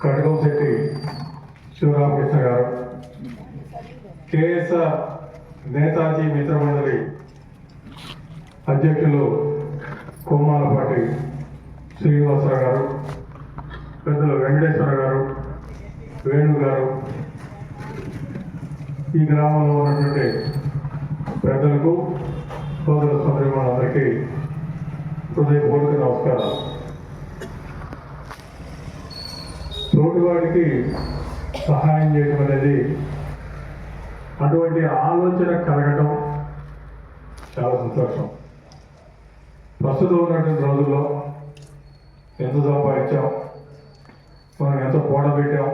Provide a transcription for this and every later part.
కడగంశెట్టి శివరామకృష్ణ గారు, కేఎస్ఆర్ నేతాజీ మిత్రమండలి అధ్యక్షులు కొమ్మాలపాటి శ్రీనివాసరావు గారు, పెద్దలు వెంకటేశ్వర గారు, వేణు గారు, ఈ గ్రామంలో ఉన్నటువంటి పెద్దలకు సోదర సోదరిమణులందరికీ హృదయపూర్వక నమస్కారాలు. తోటివాడికి సహాయం చేయడం అనేది, అటువంటి ఆలోచన కలగటం చాలా సంతోషం. ప్రస్తుతం ఉన్నటువంటి రోజుల్లో ఎంత సంపాదించాం, మనం ఎంత కూడబెట్టాం,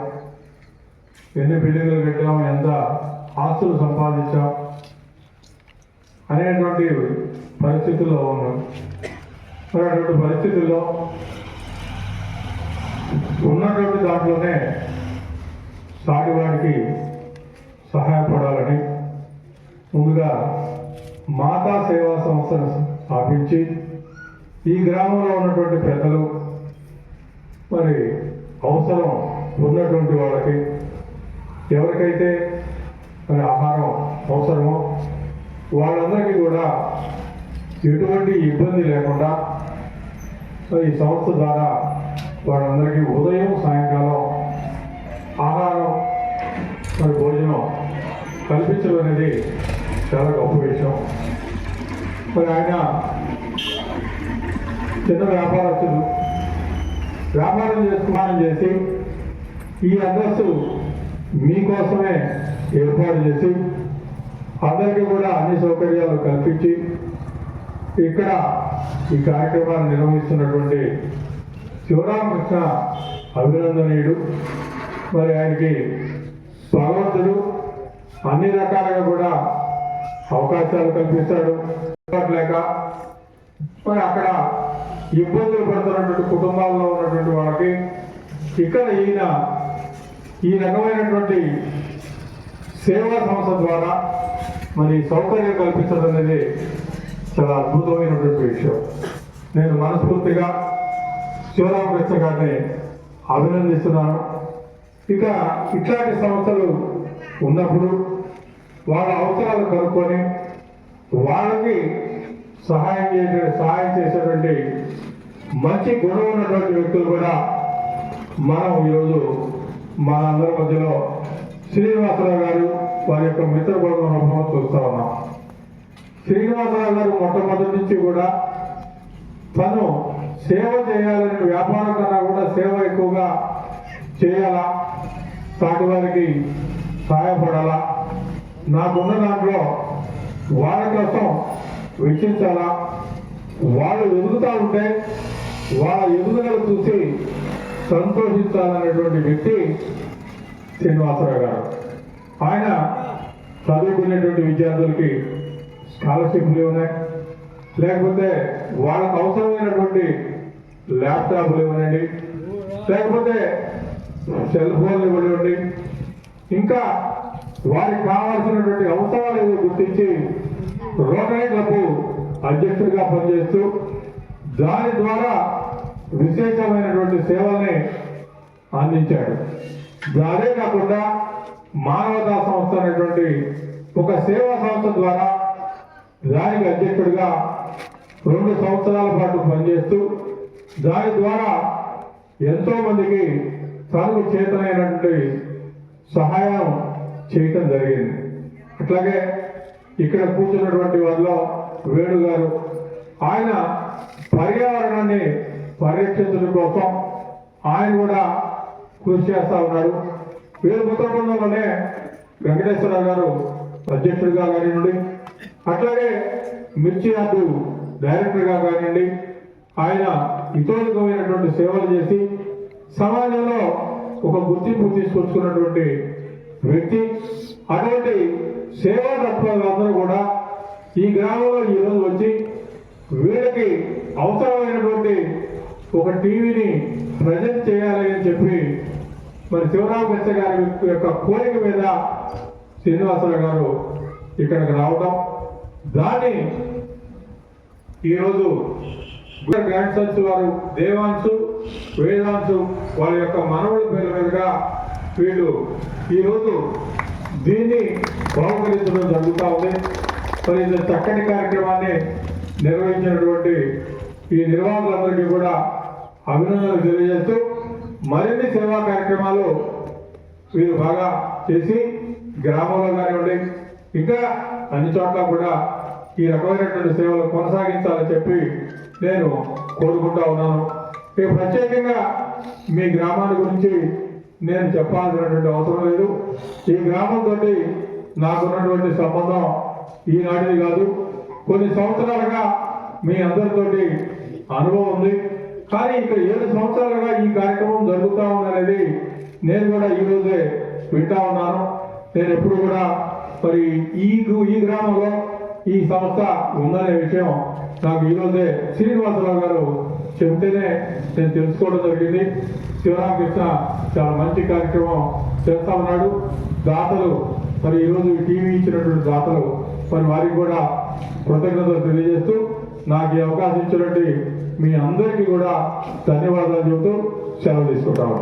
ఎన్ని బిల్డింగులు కట్టాం, ఎంత ఆస్తులు సంపాదించాం అనేటువంటి పరిస్థితుల్లో ఉన్నాం. మరి అటువంటి పరిస్థితుల్లో ఉన్నటువంటి దాంట్లోనే సాటివాడికి సహాయపడాలని ముందుగా మాతా సేవా సంస్థను స్థాపించి ఈ గ్రామంలో ఉన్నటువంటి పెద్దలు మరి అవసరం ఉన్నటువంటి వాళ్ళకి ఎవరికైతే మరి ఆహారం అవసరమో వాళ్ళందరికీ కూడా ఎటువంటి ఇబ్బంది లేకుండా ఈ సంస్థ ద్వారా వాళ్ళందరికీ ఉదయం సాయంకాలం ఆహారం మరి భోజనం కల్పించడం అనేది చాలా గొప్ప విషయం. మరి ఆయన చిన్న వ్యాపారస్తులు వ్యాపారం చేసి ఈ అడ్రస్ మీకోసమే ఏర్పాటు చేసి అందరికీ కూడా అన్ని సౌకర్యాలు కల్పించి ఇక్కడ ఈ కార్యక్రమాన్ని నిర్వహిస్తున్నటువంటి శివరామకృష్ణ అభినందనీయుడు. మరి ఆయనకి భగవంతుడు అన్ని రకాలుగా కూడా అవకాశాలు కల్పిస్తాడు. లేక మరి అక్కడ ఇబ్బందులు పడుతున్నటువంటి కుటుంబాల్లో ఉన్నటువంటి వాళ్ళకి ఇక్కడ ఈయన ఈ రకమైనటువంటి సేవా సంస్థ ద్వారా మరి సౌకర్యం కల్పించడం అనేది చాలా అద్భుతమైనటువంటి విషయం. నేను మనస్ఫూర్తిగా శివరామకృష్ణ గారిని అభినందిస్తున్నాను. ఇక ఇట్లాంటి సంస్థలు ఉన్నప్పుడు వాళ్ళ అవసరాలు కనుక్కొని వాళ్ళకి సహాయం చేసేటువంటి మంచి గుణం ఉన్నటువంటి వ్యక్తులు కూడా మనం ఈరోజు మనందరి మధ్యలో శ్రీనివాసరావు గారు వారి యొక్క మిత్ర బృందం అనుభవం చూస్తూ ఉన్నాం. శ్రీనివాసరావు గారు మొట్టమొదటి నుంచి కూడా తను సేవ చేయాలని, వ్యాపారం కన్నా కూడా సేవ ఎక్కువగా చేయాలా, సాటి వారికి సహాయపడాలా, నాకున్న దాంట్లో వాళ్ళ కోసం వెచ్చించాలా, వాళ్ళు ఎదుగుతూ ఉంటే వాళ్ళ ఎదుగుదల చూసి సంతోషించాలనేటువంటి వ్యక్తి శ్రీనివాసరావు గారు. ఆయన చదువుకునేటువంటి విద్యార్థులకి స్కాలర్షిప్లు ఉన్నాయి, లేకపోతే వాళ్ళకు అవసరమైనటువంటి ల్యాప్టాప్లు ఇవ్వనండి, లేకపోతే సెల్ ఫోన్లు ఇవ్వనివ్వండి, ఇంకా వారికి కావాల్సినటువంటి అవసరాలు ఏదో గుర్తించి రోటరీ క్లబ్ అధ్యక్షుడిగా పనిచేస్తూ దాని ద్వారా విశేషమైనటువంటి సేవల్ని అందించాడు. అదే కాకుండా మానవతా సంస్థ అనేటువంటి ఒక సేవా సంస్థ ద్వారా దానికి అధ్యక్షుడిగా 2 సంవత్సరాల పాటు పనిచేస్తూ దాని ద్వారా ఎంతో మందికి తనకు చేతనైనటువంటి సహాయం చేయటం జరిగింది. అట్లాగే ఇక్కడ కూర్చున్నటువంటి వారిలో వేణు గారు, ఆయన పర్యావరణాన్ని పరిరక్షించడం కోసం ఆయన కూడా కృషి చేస్తూ ఉన్నారు. వీరు మిత్ర బృందంలోనే వెంకటేశ్వరరావు గారు అధ్యక్షుడిగా కానివ్వండి, అట్లాగే మిర్చి యార్డు డైరెక్టర్గా కానివ్వండి, ఆయన ఇతోలికమైనటువంటి సేవలు చేసి సమాజంలో ఒక గుర్తింపు తీసుకొచ్చుకున్నటువంటి వ్యక్తి. అటువంటి సేవా తత్వాలందరూ కూడా ఈ గ్రామంలో ఈరోజు వచ్చి వీళ్ళకి అవసరమైనటువంటి ఒక టీవీని ప్రజెంట్ చేయాలి అని చెప్పి మరి శివరామకృష్ణ గారి యొక్క కోరిక మీద శ్రీనివాసరావు గారు ఇక్కడికి రావడం, దాన్ని ఈరోజు గ్రాండ్ సన్స్ వారు దేవాంశు వేదాంతు వాళ్ళ యొక్క మనవడి పేరు మీదుగా వీళ్ళు ఈరోజు దీన్ని బహుకరించడం జరుగుతూ ఉంది. మరి ఇంత చక్కని కార్యక్రమాన్ని నిర్వహించినటువంటి ఈ నిర్వాహకులందరికీ కూడా అభినందనలు తెలియజేస్తూ మరిన్ని సేవా కార్యక్రమాలు వీరు బాగా చేసి గ్రామంలో కానివ్వండి ఇంకా అన్ని చోట్ల కూడా ఈ రకమైనటువంటి సేవలు కొనసాగించాలని చెప్పి నేను కోరుకుంటా ఉన్నాను. ఇక ప్రత్యేకంగా మీ గ్రామాన్ని గురించి నేను చెప్పాల్సినటువంటి అవసరం లేదు. ఈ గ్రామంతో నాకున్నటువంటి సంబంధం ఈనాటిది కాదు, కొన్ని సంవత్సరాలుగా మీ అందరితోటి అనుభవం ఉంది. కానీ ఇక్కడ 7 సంవత్సరాలుగా ఈ కార్యక్రమం జరుగుతూ ఉందనేది నేను కూడా ఈరోజే వింటా ఉన్నాను. నేను ఎప్పుడు కూడా మరి ఈ గ్రామంలో ఈ సంస్థ ఉందనే విషయం నాకు ఈరోజే శ్రీనివాసరావు గారు చెబితేనే నేను తెలుసుకోవడం జరిగింది. శివరామకృష్ణ చాలా మంచి కార్యక్రమం చేస్తా ఉన్నాడు. దాతలు మరి ఈరోజు టీవీ ఇచ్చినటువంటి దాతలు మరి వారికి కూడా కృతజ్ఞతలు తెలియజేస్తూ నాకు ఈ అవకాశం ఇచ్చినటువంటి మీ అందరికీ కూడా ధన్యవాదాలు చెబుతూ సెలవు తీసుకుంటాను.